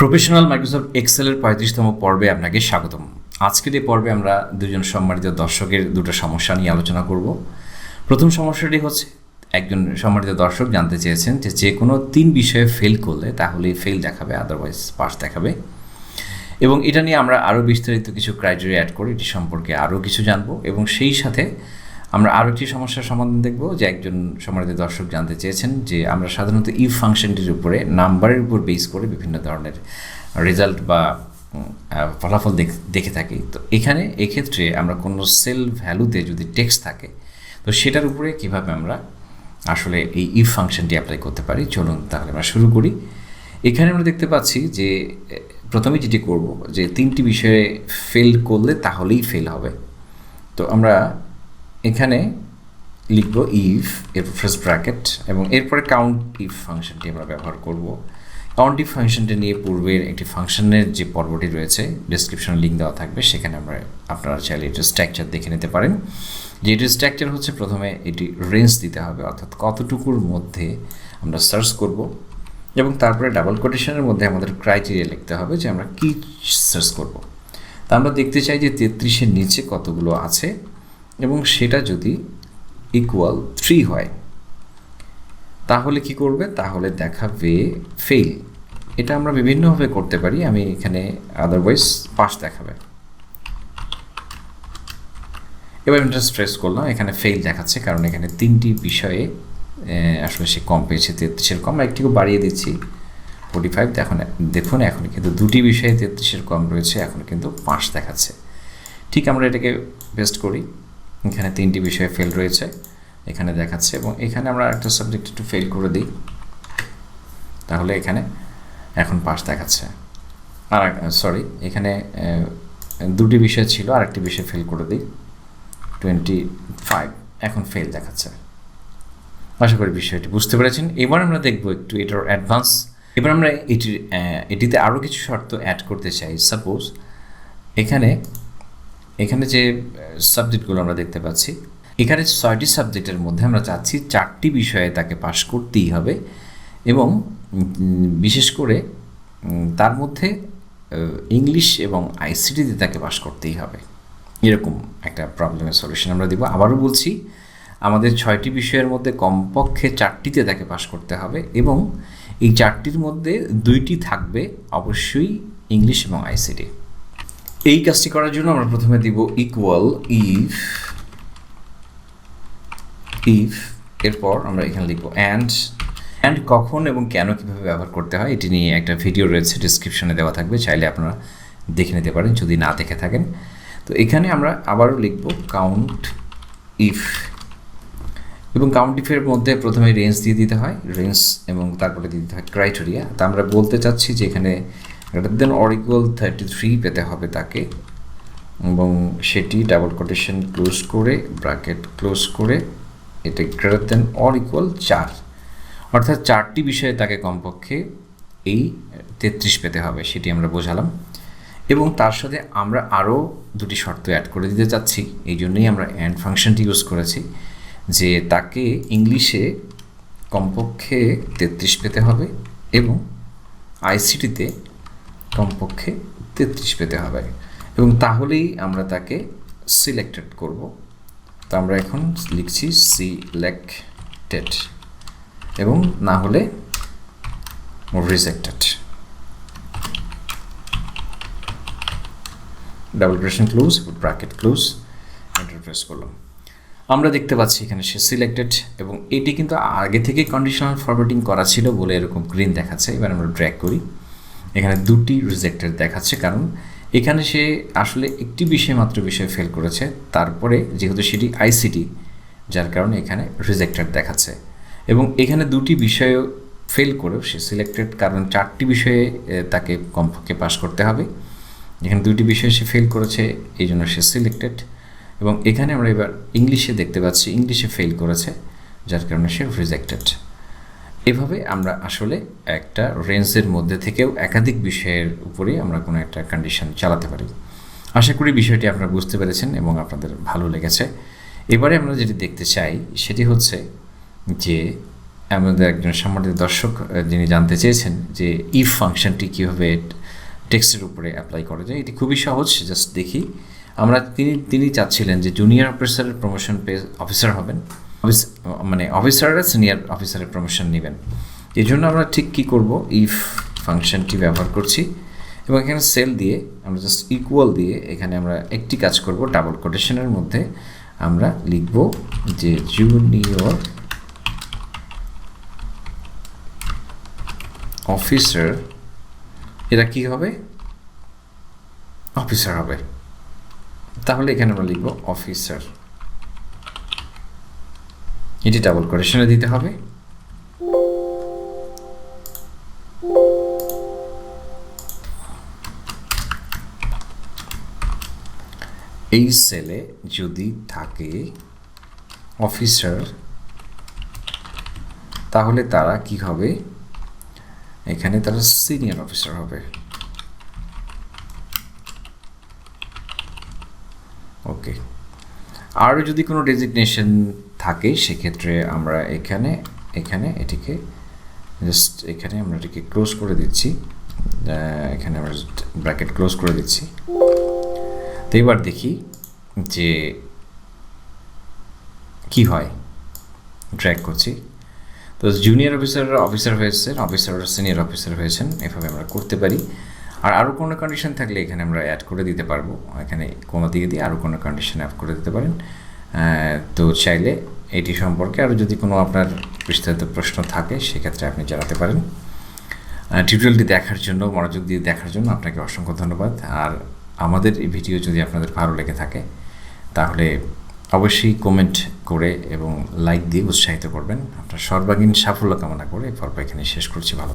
Professional Microsoft এক্সেলের 35তম পর্বে আপনাকে স্বাগতম। আজকের এই পর্বে আমরা দুজন সম্মানিত দর্শকের দুটো সমস্যা নিয়ে আলোচনা করব। প্রথম সমস্যাটি হচ্ছে, একজন সম্মানিত দর্শক জানতে চেয়েছেন যে কোনো 3 বিষয়ে ফেল করলে তাহলেই ফেল দেখাবে, আদারওয়াইজ পাস দেখাবে। এবং এটা নিয়ে আমরা আরও বিস্তারিত কিছু ক্রাইটেরিয়া অ্যাড করে এটি সম্পর্কে আরও কিছু জানবো এবং সেই সাথে আমরা আরও একটি সমস্যার সমাধান দেখব। যে একজন সম্মানিত দর্শক জানতে চেয়েছেন যে আমরা সাধারণত ইফ ফাংশনটির উপরে নাম্বারের উপর বেস করে বিভিন্ন ধরনের রেজাল্ট বা ফলাফল দেখে থাকি। তো এক্ষেত্রে আমরা কোনো সেল ভ্যালুতে যদি টেক্সট থাকে তো সেটার উপরে কীভাবে আমরা আসলে এই ইফ ফাংশনটি অ্যাপ্লাই করতে পারি। চলুন তাহলে আমরা শুরু করি। এখানে আমরা দেখতে পাচ্ছি যে প্রথমে যেটি করব যে 3টি বিষয়ে ফেল করলে তাহলেই ফেল হবে। তো আমরা এখানে লিখব ইফ, এরপর ফার্স্ট ব্র্যাকেট এবং এরপরে কাউন্ট ইফ ফাংশনটি আমরা ব্যবহার করব। কাউন্ট ইফ ফাংশনটি নিয়ে পূর্বের একটি ফাংশনের যে পর্বটি রয়েছে ডেসক্রিপশনে লিঙ্ক দেওয়া থাকবে, সেখানে আপনারা চাইলে এটির স্ট্রাকচার দেখে নিতে পারেন। যে এটির স্ট্রাকচার হচ্ছে, প্রথমে এটি রেঞ্জ দিতে হবে, অর্থাৎ কতটুকুর মধ্যে আমরা সার্চ করব এবং তারপরে ডাবল কোটেশনের মধ্যে আমাদের ক্রাইটেরিয়া লিখতে হবে যে আমরা কী সার্চ করব। তা আমরা দেখতে চাই যে 33-এর নিচে কতগুলো আছে এবং সেটা যদি ইকুয়াল 3 হয় তাহলে কি করবে, তাহলে দেখাবে ফেল। এটা আমরা বিভিন্নভাবে করতে পারি, আমি এখানে আদারওয়াইজ পাস দেখাবে। এবার এটা স্ট্রেস করলাম, এখানে ফেল দেখাচ্ছে কারণ এখানে 3টি বিষয়ে আসলে সে কম পেয়েছে, 33-এর কম। একটু বাড়িয়ে দিচ্ছি 45। দেখুন এখন কিন্তু 2টি বিষয়ে 33-এর কম রয়েছে, এখন কিন্তু পাস দেখাচ্ছে। ঠিক আমরা এটাকে পেস্ট করি, এখানে 3টি বিষয়ে ফেল রয়েছে, এখানে দেখাচ্ছে এবং এখানে আমরা একটা সাবজেক্ট একটু ফেল করে দিই, তাহলে এখানে এখন পাস দেখাচ্ছে। আর এখানে 2টি বিষয় ছিল, আরেকটি বিষয় ফেল করে দিই 25, এখন ফেল দেখাচ্ছে। আশা করি বিষয়টি বুঝতে পেরেছেন। এবার আমরা দেখব একটু এটার অ্যাডভান্স। এবার আমরা এটিতে আরও কিছু শর্ত অ্যাড করতে চাই। সাপোজ এখানে যে সাবজেক্টগুলো আমরা দেখতে পাচ্ছি, এখানে 6টি সাবজেক্টের মধ্যে আমরা চাচ্ছি 4টি বিষয়ে তাকে পাশ করতেই হবে এবং বিশেষ করে তার মধ্যে ইংলিশ এবং আইসিটিতে তাকে পাশ করতেই হবে। এরকম একটা প্রবলেমের সলিউশন আমরা দিব। আবারও বলছি, আমাদের 6টি বিষয়ের মধ্যে কমপক্ষে 4টিতে তাকে পাশ করতে হবে এবং এই 4টির মধ্যে 2টি থাকবে অবশ্যই ইংলিশ এবং আইসিটি। এই কাজটি করার জন্য আমরা প্রথমে দিব ইকুয়াল ইফ, এরপর আমরা এখানে লিখব অ্যান্ড কখন এবং কেন কীভাবে ব্যবহার করতে হয় এটি নিয়ে একটা ভিডিও রয়েছে, ডিসক্রিপশনে দেওয়া থাকবে, চাইলে আপনারা দেখে নিতে পারেন যদি না দেখে থাকেন। তো এখানে আমরা আবারও লিখব কাউন্ট ইফ এবং কাউন্ট ইফের মধ্যে প্রথমে রেঞ্জ দিয়ে দিতে হয়, রেঞ্জ এবং তারপরে দিতে হয় ক্রাইটেরিয়া। তা আমরা বলতে চাচ্ছি যে এখানে গ্রেটার দেন অর ইকুয়াল 33 পেতে হবে তাকে এবং সেটি ডাবল কোটেশন ক্লোজ করে ব্র্যাকেট ক্লোজ করে এটা গ্রেটার দেন অর ইকুয়াল 4, অর্থাৎ 4টি বিষয়ে তাকে কমপক্ষে এই 33 পেতে হবে, সেটি আমরা বোঝালাম। এবং তার সাথে আমরা আরও 2টি শর্ত অ্যাড করে দিতে চাচ্ছি, এই জন্যই আমরা অ্যান্ড ফাংশনটি ইউজ করেছি, যে তাকে ইংলিশে কমপক্ষে 33 পেতে হবে এবং আইসিটিতে কমপক্ষে 33 পেতে হবে এবং তাহলেই আমরা তাকে সিলেক্টেড করব। তো আমরা এখন লিখছি সিলেক্টেড এবং না হলে rejected. Double quotation close, bracket close, enter press করলাম। আমরা দেখতে পাচ্ছি এখানে সে সিলেক্টেড এবং এটি কিন্তু আগে থেকেই কন্ডিশনাল ফরম্যাটিং করা ছিল বলে এরকম গ্রিন দেখাচ্ছে। এবার আমরা ড্র্যাগ করি, এখানে 2টি রিজেক্টেড দেখাচ্ছে কারণ এখানে সে আসলে একটি বিষয় ফেল করেছে, তারপরে যেহেতু সেটি আইসিটি যার কারণে এখানে রিজেক্টেড দেখাচ্ছে এবং এখানে 2টি বিষয় ফেল করেও সে সিলেক্টেড, কারণ 4টি বিষয়ে তাকে কমপক্ষে পাস করতে হবে। এখানে 2টি বিষয়ে সে ফেল করেছে, এই জন্য সে সিলেক্টেড এবং এখানে আমরা এবার ইংলিশে দেখতে পাচ্ছি ইংলিশে ফেল করেছে যার কারণে সে রিজেক্টেড। এভাবে আমরা আসলে একটা রেঞ্জের মধ্যে থেকেও একাধিক বিষয়ের উপরে আমরা কোনো একটা কন্ডিশন চালাতে পারি। আশা করি বিষয়টি আপনারা বুঝতে পেরেছেন এবং আপনাদের ভালো লেগেছে। এবারে আমরা যেটি দেখতে চাই সেটি হচ্ছে যে আমাদের একজন সম্মানিত দর্শক যিনি জানতে চেয়েছেন যে ইফ ফাংশনটি কীভাবে টেক্সটের উপরে অ্যাপ্লাই করা যায়। এটি খুবই সহজ, জাস্ট দেখি আমরা। তিনি চাচ্ছিলেন যে জুনিয়র অফিসারের প্রমোশন পেয়ে অফিসার হবেন, মানে অফিসাররা সিনিয়র অফিসারের প্রমোশন নেবেন। এই জন্য আমরা ঠিক কী করব, ইফ ফাংশনটি ব্যবহার করছি এবং এখানে সেল দিয়ে আমরা জাস্ট ইকুয়াল দিয়ে এখানে আমরা একটি কাজ করব, ডাবল কোটেশনের মধ্যে আমরা লিখব যে জুনিয়র অফিসার, এরা কি হবে, অফিসার হবে। তাহলে এখানে আমরা লিখব অফিসার, এটি ডাবল কোটেশনে দিতে হবে। এই সেলে যদি থাকে অফিসার, তাহলে তারা কি হবে, এখানে তারা সিনিয়র অফিসার হবে। ওকে, আর যদি কোনো ডেজিগনেশন থাকে সেক্ষেত্রে আমরা এখানে এটিকে জাস্ট এখানে আমরা এটিকে ক্লোজ করে দিচ্ছি, এখানে আমরা ব্র্যাকেট ক্লোজ করে দিচ্ছি। তো এবার দেখি যে কি হয়, ট্র্যাক করছি। তো জুনিয়র অফিসাররা অফিসার হয়েছেন, অফিসাররা সিনিয়র অফিসার হয়েছেন, এভাবে আমরা করতে পারি। আর আরও কোনো কন্ডিশন থাকলে এখানে আমরা অ্যাড করে দিতে পারবো, এখানে কোনো দিকে দিয়ে আরও কোনো কন্ডিশন অ্যাড করে দিতে পারেন। তো চাইলে এটি সম্পর্কে আরও যদি কোনো আপনার বিস্তারিত প্রশ্ন থাকে সেক্ষেত্রে আপনি জানাতে পারেন। টিউটোরিয়ালটি দেখার জন্য, মনোযোগ দিয়ে দেখার জন্য আপনাকে অসংখ্য ধন্যবাদ। আর আমাদের এই ভিডিও যদি আপনাদের ভালো লেগে থাকে তাহলে অবশ্যই কমেন্ট করে এবং লাইক দিয়ে উৎসাহিত করবেন। আপনার সর্বাঙ্গীন সাফল্য কামনা করে পর্ব এখানে শেষ করছি। ভালো।